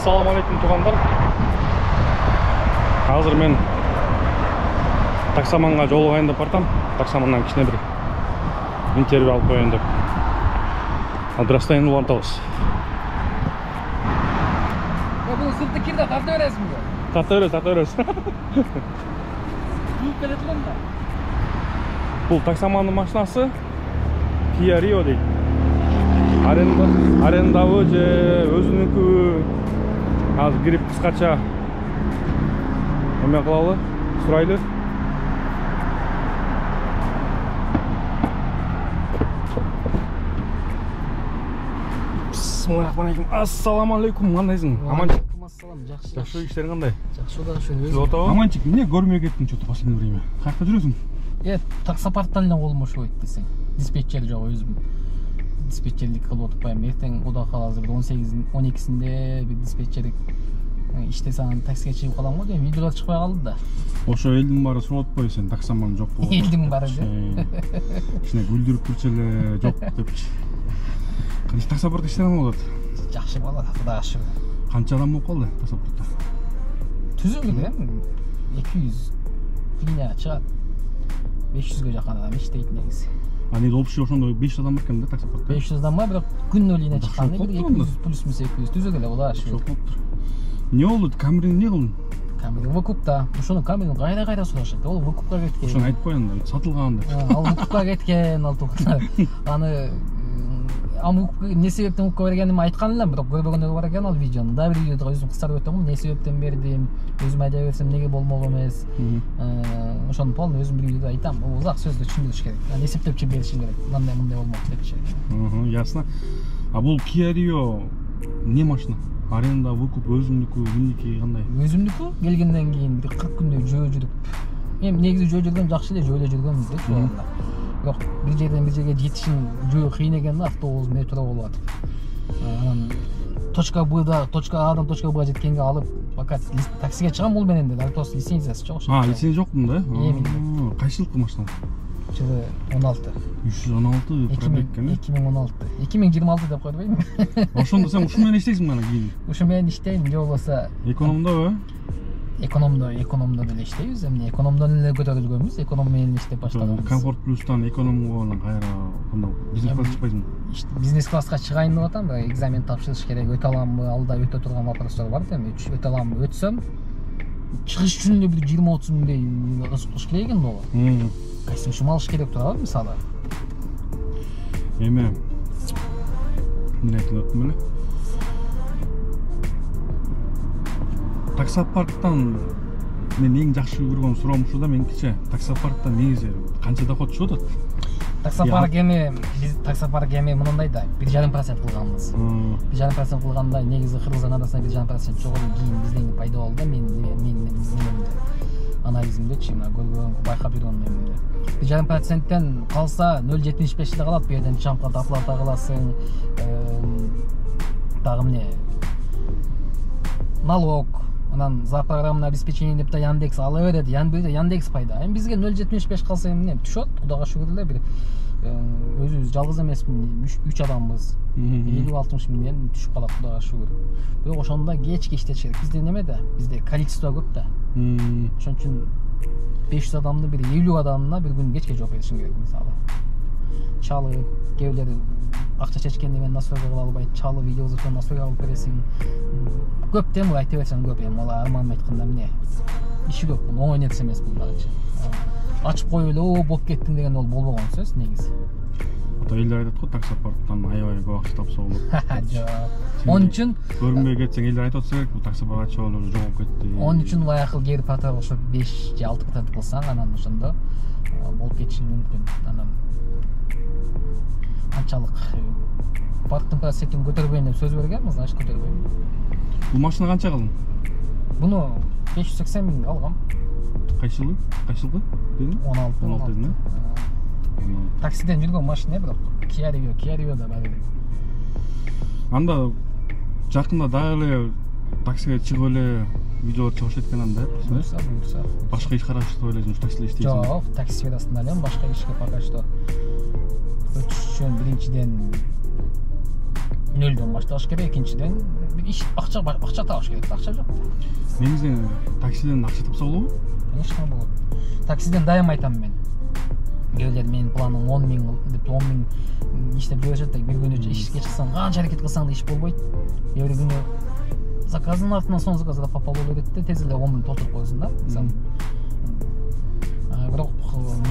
Assalamu alaikum туғандар. Қазір мен таксаманға жолығайын деп бардым. Таксаманнан кішкене бір интервью алып қояйын деп. Адырастайын улантабыз. Бұл сыртты келді, тарта бересің бе? Тарта бересіз. Жуып келеді ғанда? Бұл таксаманның машинасы Kia Rio дейді. Арендавы же өзүнүкү. Азыр кирип кыскача эме кылалы, сурайлы. Бисмиллахиррахманиррахим. Ассаламу алейкум. Кандайсың? Аманчык. Ассалам, жакшы. Жакшы, иштериң кандай? Жакшы. Аманчык, эмне көрмөй кеттиң чөтө последнее время? Каякта жүрөсүң? Таксопарктан эле колум бошобойт десең. Диспетчер жок, өзүм диспетчерлик кылып отурпайм. Эртең Куда каласы 12-синде бир диспетчерлик иштесем таксиге чыгып калам го дейм. Видеолор чыкпай калды да. Ошо элдин баары сурап атпайбы сен таксаман жок болуп? Элдин баары же. Кичине күлдүрүп турчу эле жок депчи. Кантип таксопаркта иштеген болот? Жакшы болот, Кудайга шүгүр. Канча адам болуп калды таксопаркта? Түзүлдү эми 200 фигня чыгат. 500ге жакын адам иштейт негизи. Аны общий ошондо 500 адам бар экен да таксопаркта. 500 адам бар, бирок күннө линия чыкканда 200 плюс-минус 200 түзөк эле Кудайга шүгүр. Не болду? Камерин не кылдың? Камерин выкупта. Ошону камерин кайда сурашат. Ол выкупка кеткен. Ошону айтып коеюн да, сатылган деп. Ал выкупка кеткен, ал тукта. Аны эмне себептен выкупка бергенимди айткан элем, бирок көрбөгөндөр бар экен ал видеону. Да бир видеодо өзүм кыстарып өттүм, эмне себептен бердим, өзүм айта берсем неге болмок эмес. Ошону полный өзүм бир видеодо айтам. Узак сөздө түшүндүрүш керек. Аны эсептепчи беришим керек. Мындай болмок депчи. Ясно. А бул Kia Rio не машина? Аренда, выкуп, өзүмдүкү, эмнеки кандай? Өзүмдүкү келгенден кийин бир 40 күндөй жөө жүрүп. Эми негизи жөө жүргөм жакшы эле, жөөдө жүргөнбүз да ошол. Бирок бир жерден бир жерге жетишин жөө кыйын экен да, автобус, метро болуп атып. Анан точка Б'дан точка Адан точка Б'га жеткенге алып, пока таксиге чыгам бул менен да, просто лицензиясы жок. Лицензия жокмун да? Эми. Кайсы жылкы машина? Жылы 16. 316 пробег экен. 2016. 2026 деп койбойм. Ошондо сен ушу менен иштейсиң мына кийин? Ушу менен иштейм, же болбосо экономдобу? Экономдо деле иштейбиз. Эмне экономдон эле көтөрүлгөнбүз, эконом менен иштеп баштаганбыз. Комфорт плюстан экономго кайра кандай бизнес класс чыкпайсыңбы? Бизнес класска чыгайын деп атам, бирок экзамен тапшырыш керек. Өтө аламбы? Алда өтө турган вопростор бар да, эми өтө аламбы? Өтсөм чыгыш үчүн эле бир 20-30 миңдей кылыш керек экен дагы. Кайсы шум алыш керек турабы мисалы? Эме эмне айтып өттүм эле? Таксопарктан мен эң жакшы көргөн суроом ушул да меникиче. Таксопарктан негизи канча доход түшүп атат? Таксопарк эми мындай да 1,5% кылганбыз. 1,5% кылганда негизи Кыргызстан арасында 1,5% жогору кийин бизден пайда болду да, мен анализимдечи, көргөн, байкап жүргөн эмне. 1,5%тен калса 0,75 эле калат, бу жерден чампка оплата кыласың, дагы эмне? Налог, анан за программное обеспечение деп да Яндекс ала берет, Яндекс пайда. Эми бизге 0,75 калса эмне түшөт? Кудайга шүгүр эле, бир өзүбүз жалгыз эмеспин, 3 адамбыз. 50-60 миңден түшүп калат, Кудайга шүгүр. Бирок ошондо кечке иштеш керек. Бизде неме да? Бизде количество көп да. Ошон үчүн 500 адамды бир 50 адамына бир күн кечке жооп беришиң керек мисалы. Чалып, кээ бирлери акча чечкенде мен настройка кыла албайт, чалып видео записьтен настройка кылып бересиң. Көп тем айта берсең көп, эми алар арманын айтканда эмне? Иши көп, бул оңой нерсе эмес бул дагычы. Ачып коюп эле болуп кеттиң деген ол болбогон сөз негизи. Ата элдер айтат го таксопарктан аябай көп акча тапса болот. Жок. Onun үчүн көрүнбөй кетсең элдер айтып атса керек, бул таксопарк ачып алып жогоп кетти. Onun үчүн баягы гер патра ошо 5 же 6% кылсаң, анан ошондо болуп кетиши мүмкүн. Анан анчалык парктын процентин көтөрбөйм деп сөз бергенмин, значит көтөрбөйм. Бул машина канча кылдың? Буну 580 миң алгам. Кайсы жылы? Дедің? 16 дедin. Таксиден жүргөн машина, бирок Kia Rio да бар. Анда жакында дагы эле таксиге чыгып эле видеолор чыгышат экен анда. Буюрса. Башка иш караштырып эле таксиде иштейсиң. Жок, такси сферасында эле башка ишке пока что. Өтүш үчүн биринчиден нөлдөн башташ керек. Экинчиден иш акча табыш керек. Акча жок. Негизи таксиден акча тапса болобу? Конечно болот. Таксиден дайым айтам мен. Кээбилер менин планым 10 000 деп 10 000 иштеп жүрөт да бир күнү ишке чыксаң, канча аракет кылсаң да иш болбойт. Бир күнү заказдын артынан сон заказга попал боло берет да, тез эле 10 000 толтуруп коесуң да. Мисалы. Бирок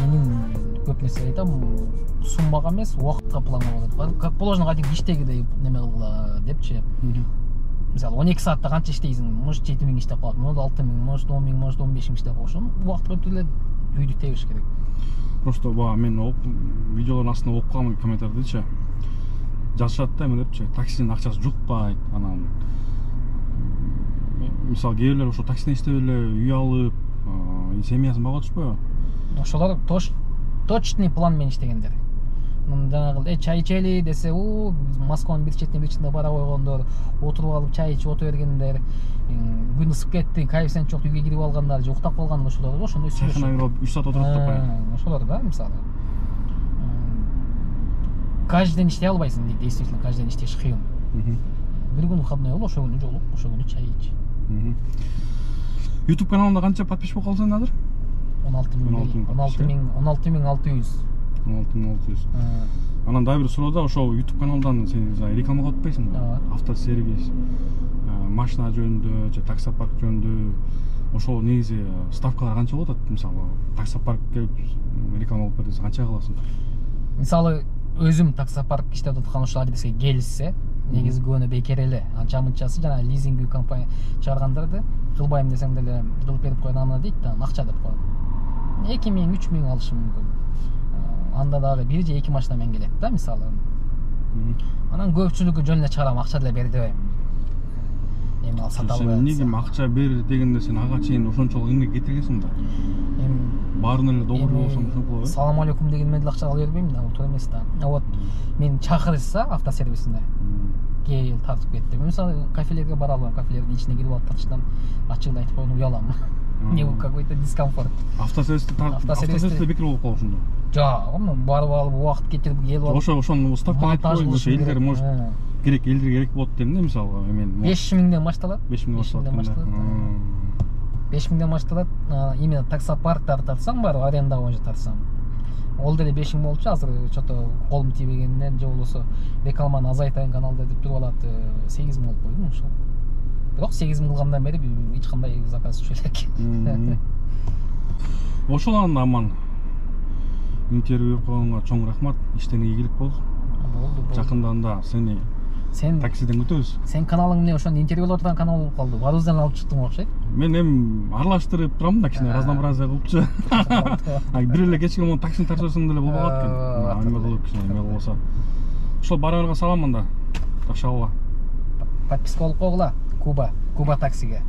менин көп нерсе айтам, суммага эмес, убакытка планга болот. Как положено кадимки иштегидей неме кылгыла депчи. Мисалы 12 саатта канча иштейсиң, может 7 000 иштеп калат, может 6 000, может 10 000, может 15 000 иштеп коюшун. Убакытка өтүп эле үйдү тебиш керек. Просто мен видеолордун астына окуп калдым комментариydечи. Жазышат да эмелепчи, таксинин акчасы жукпайт, анан мисалы кээбилер ошо таксиден иштеп эле үй алып, семьясын багып атышпайбы? Ошолор точный план менен иштегендер. Жанагы чай ичели десе, Москванын бир четине бара койгондор, отуруп алып чай ичип отура бергендер, күн ысып кетти, коэффициент жок, үйгө кирип алгандар, же уктап калган ошолор го, ошондой сүйлөшүп. Чайханага калып 3 саат отуруп атпайбы? Ошолор да, мисалы. Каждый день иштей албайсың, действительно, каждый день иштеш кыйын. Бир күн выходной бол, ошол күнү жолук, ошол күнү чай ич. YouTube каналында канча подписчик калсаң азыр? 16600. Анан дагы бир суроо да, ошол YouTube каналдан сен рекламага өтпөйсүңбү? Автосервис, машина жөнүндө же таксопарк жөнүндө ошол негизи ставкалар канча болот? Мисалы, таксопаркке реклама алып бер десе канча кыласың? Мисалы, өзүм таксопарк иштеп аткан ошол адреске келсе, негизи көбүнө бекер эле. Анча мынчасы жана лизинг компания чыгаргандарды кылбайм десең деле кылып берип коет, аны дейт да, акча деп коет. 2 000, 3 000 алышы мүмкүн. Анда дагы 1 же 2 машина менен келет да, мисалы. Анан көпчүлүгү жөн эле чыгарам, акча деле бер дебейм. Эми ал сата албайт. Сен эмне акча бер дегенде сен ага чейин ошончолук эмгек кетиргенсиң да? Баарын эле долборуп болсоң ошентип коебу. Салам алейкум дегенмен деле акча ала бербейм да, ол туура эмес да. Вот мен чакырышса автосервисине кел тартып кет деп. Мисалы, кафелерге бара албайм, кафелердин ичине кирип алып тартыштан ачыгын айтып коюм, уялам. Не какой-то дискомфорт. Автосервисте бекер болуп калышында. Жок, барып алып убакыт кетирип келип алып. Ошону ставка айтып коюң, элдер может керек, элдерге керек болот дейм да, мисалы, мен 5000ден башталат. 5000ден башталат. 5000ден башталат. Именно таксопарктарды тартсаң, бар аренда боюнча тартсаң. Ол деле 5000 болчу, азыр чото колум тийбегенден же болбосо рекламаны азайтайын каналда деп туруп алат, 8000 болуп койдум ошо. Бирок 8000 кылгандан бери эч кандай заказ түшө элек. Ошол аман. Интервью койгонго чоң рахмат. Иштериңе ийгилик болсун. Болду. Жакында сен таксиден өтөбүз. Сен каналың эмне ошондо интервьюлар турган канал болуп калды. Барыбыздан алып чыктың окшойт. Мен эми аралаштырып турам да, кичине разнообразие кылыпчы. Бир эле кечке менен таксини тартып берсең деле болбогат экен. Эме кылып кичине эме болсо. Ошол барарга салам анда. Ташалла. Подписка болуп койгула. Куба таксиге.